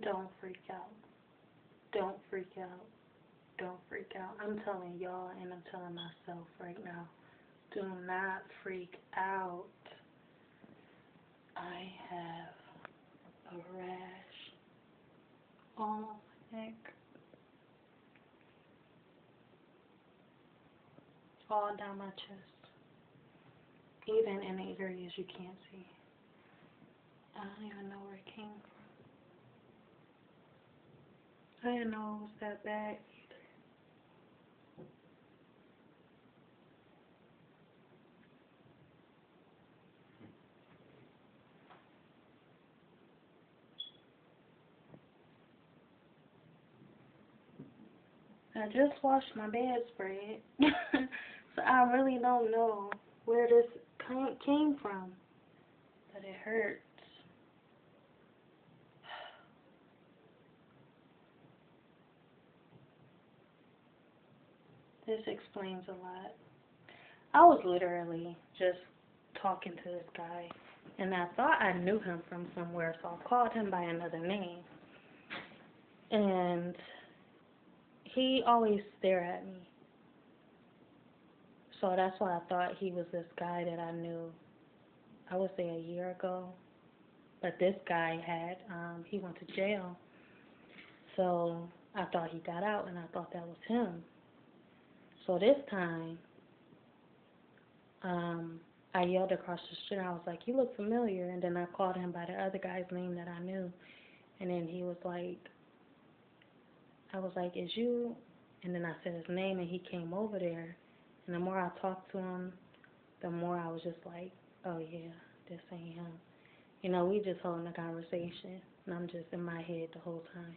Don't freak out. Don't freak out. Don't freak out. I'm telling y'all and I'm telling myself right now, do not freak out. I have a rash on my neck, all down my chest, even in the areas you can't see. I don't even know where it came from. I didn't know it was that bad. I just washed my bedspread, so I really don't know where this came from, but it hurts. This explains a lot. I was literally just talking to this guy, and I thought I knew him from somewhere, so I called him by another name. And he always stared at me. So that's why I thought he was this guy that I knew, I would say a year ago. But this guy he went to jail. So I thought he got out, and I thought that was him. So this time, I yelled across the street. I was like, "You look familiar." And then I called him by the other guy's name that I knew. And then he was like, I was like, "Is you?" And then I said his name, and he came over there. And the more I talked to him, the more I was just like, "Oh yeah, this ain't him." You know, we just holding a conversation, and I'm just in my head the whole time.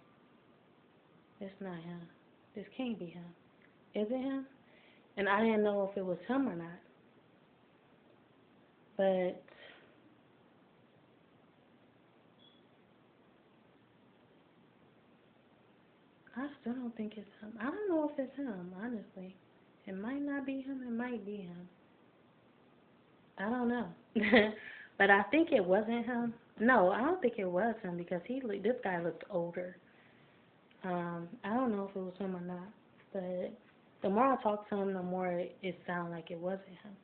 It's not him. This can't be him. Is it him? And I didn't know if it was him or not. But I still don't think it's him. I don't know if it's him, honestly. It might not be him. It might be him. I don't know. But I think it wasn't him. No, I don't think it was him because this guy looked older. I don't know if it was him or not. But the more I talked to him, the more it sounded like it wasn't him.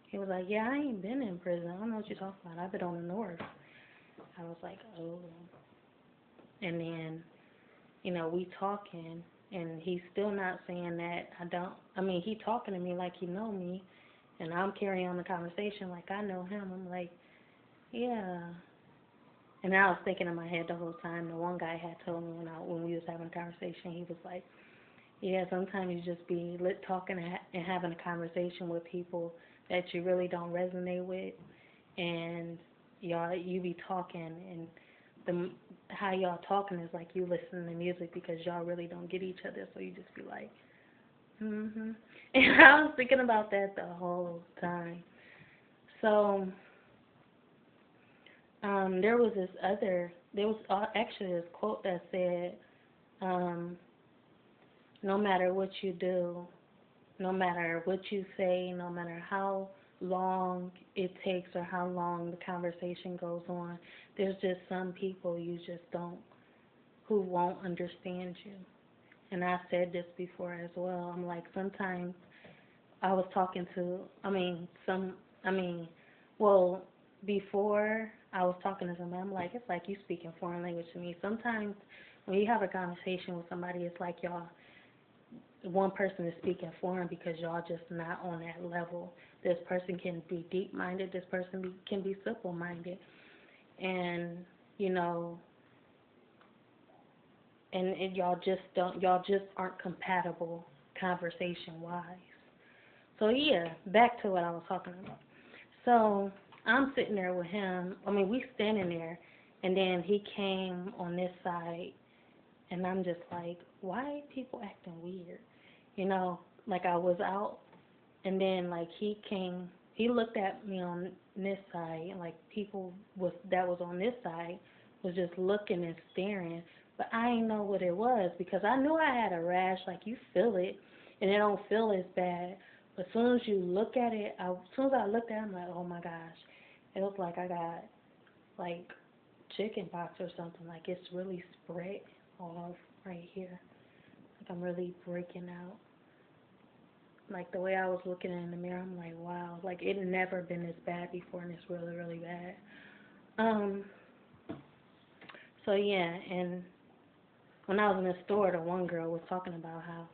He was like, "Yeah, I ain't been in prison. I don't know what you're talking about. I've been on the north." I was like, "Oh." And then, we talking, and he's still not saying that he talking to me like he know me, and I'm carrying on the conversation like I know him. I'm like, "Yeah." And I was thinking in my head the whole time, the one guy had told me when we was having a conversation, he was like, "Yeah, sometimes you just be talking and having a conversation with people that you really don't resonate with, and you be talking, and how y'all talking is like you listening to music because y'all really don't get each other, so you just be like, mhm." And I was thinking about that the whole time. So there was actually this quote that said, um, "No matter what you do, no matter what you say, no matter how long it takes or how long the conversation goes on, there's just some people you just don't, who won't understand you." And I said this before as well. I'm like, sometimes I was talking to, well, before I was talking to somebody, I'm like, it's like you speaking foreign language to me. Sometimes when you have a conversation with somebody, it's like one person is speaking foreign because y'all just not on that level. This person can be deep-minded. This person can be simple-minded. And, and y'all just aren't compatible conversation-wise. So, yeah, back to what I was talking about. So, I'm sitting there with him. We standing there, and then he came on this side, and I'm just like, why are people acting weird? Like I was out, and then like he looked at me on this side, and like people that was on this side was just looking and staring, but I didn't know what it was because I knew I had a rash. Like you feel it, and it don't feel as bad. But as soon as you look at it, as soon as I looked at it, I'm like, oh my gosh, it was like I got like chicken pox or something. Like, it's really spread off right here. Like, I'm really breaking out. Like, the way I was looking in the mirror, I'm like, wow. Like, it never been this bad before, and it's really, really bad. So, yeah, and when I was in the store, the one girl was talking about how,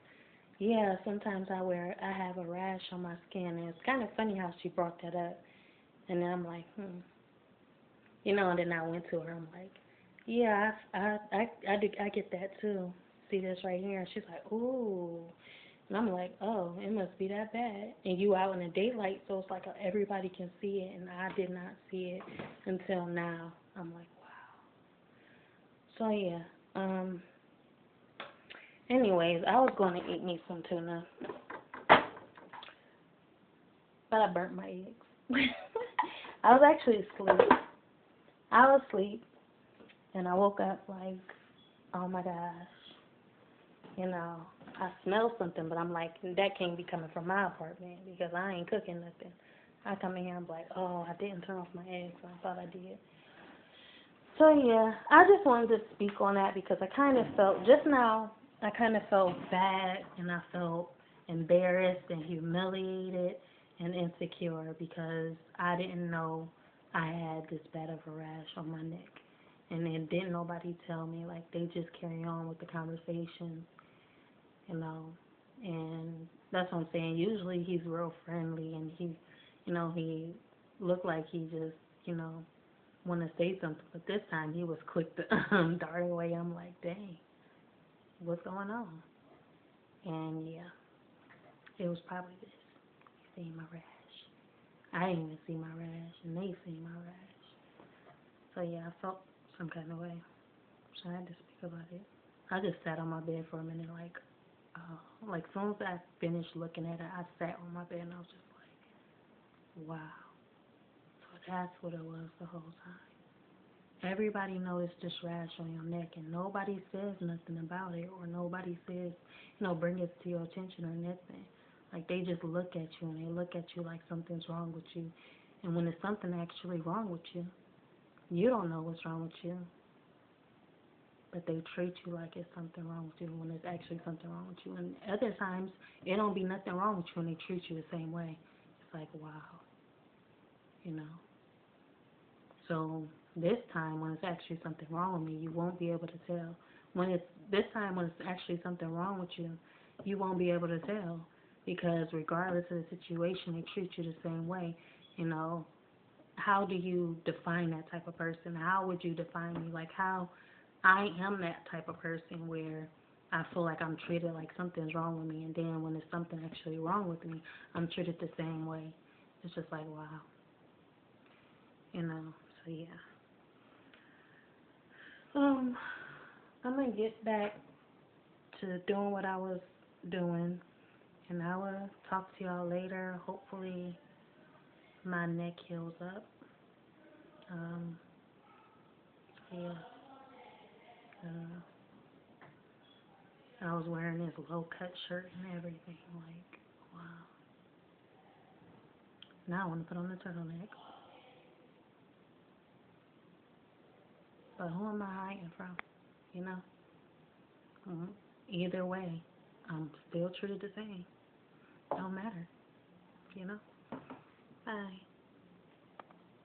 yeah, sometimes I have a rash on my skin, and it's kind of funny how she brought that up. And then I'm like, you know, and then I went to her, I'm like, yeah, I get that too. See this right here? And she's like, ooh. And I'm like, oh, it must be that bad. And you out in the daylight, so it's like everybody can see it, and I did not see it until now. I'm like, wow. So, yeah. Anyways, I was going to eat me some tuna, but I burnt my eggs. I was actually asleep. I was asleep, and I woke up like, oh my gosh. You know, I smelled something, but I'm like, that can't be coming from my apartment because I ain't cooking nothing. I come in here, I'm like, oh, I didn't turn off my eggs. I thought I did. So, yeah, I just wanted to speak on that because I kind of felt, just now, I kind of felt bad and I felt embarrassed and humiliated and insecure because I didn't know I had this bad of a rash on my neck. And then didn't nobody tell me, like, they just carry on with the conversation, you know. And that's what I'm saying. Usually he's real friendly and he, you know, he looked like he just, you know, want to say something. But this time he was quick to dart away. I'm like, dang, what's going on? And yeah, it was probably this. You see my rash. I didn't even see my rash, and they see my rash. So yeah, I felt some kind of way. So I had to speak about it. I just sat on my bed for a minute, like as soon as I finished looking at it, I sat on my bed and I was just like, wow. So that's what it was the whole time. Everybody knows this rash on your neck, and nobody says nothing about it, or nobody says, you know, bring it to your attention or nothing. Like, they just look at you, and they look at you like something's wrong with you. And when there's something actually wrong with you, you don't know what's wrong with you. But they treat you like it's something wrong with you when there's actually something wrong with you. And other times, it don't be nothing wrong with you and they treat you the same way. It's like, wow, you know. So this time, when it's actually something wrong with me, you won't be able to tell. This time when it's actually something wrong with you, you won't be able to tell because regardless of the situation, they treat you the same way. You know, how do you define that type of person? How would you define me? Like, how I am that type of person where I feel like I'm treated like something's wrong with me, and then when there's something actually wrong with me, I'm treated the same way. It's just like, wow. You know, so yeah. I'm going to get back to doing what I was doing, and I will talk to y'all later. Hopefully my neck heals up. Yeah. I was wearing this low-cut shirt and everything. Like, wow. Now I want to put on the turtleneck. But who am I hiding from? You know? Either way, I'm still treated the same. Don't matter. You know? Bye.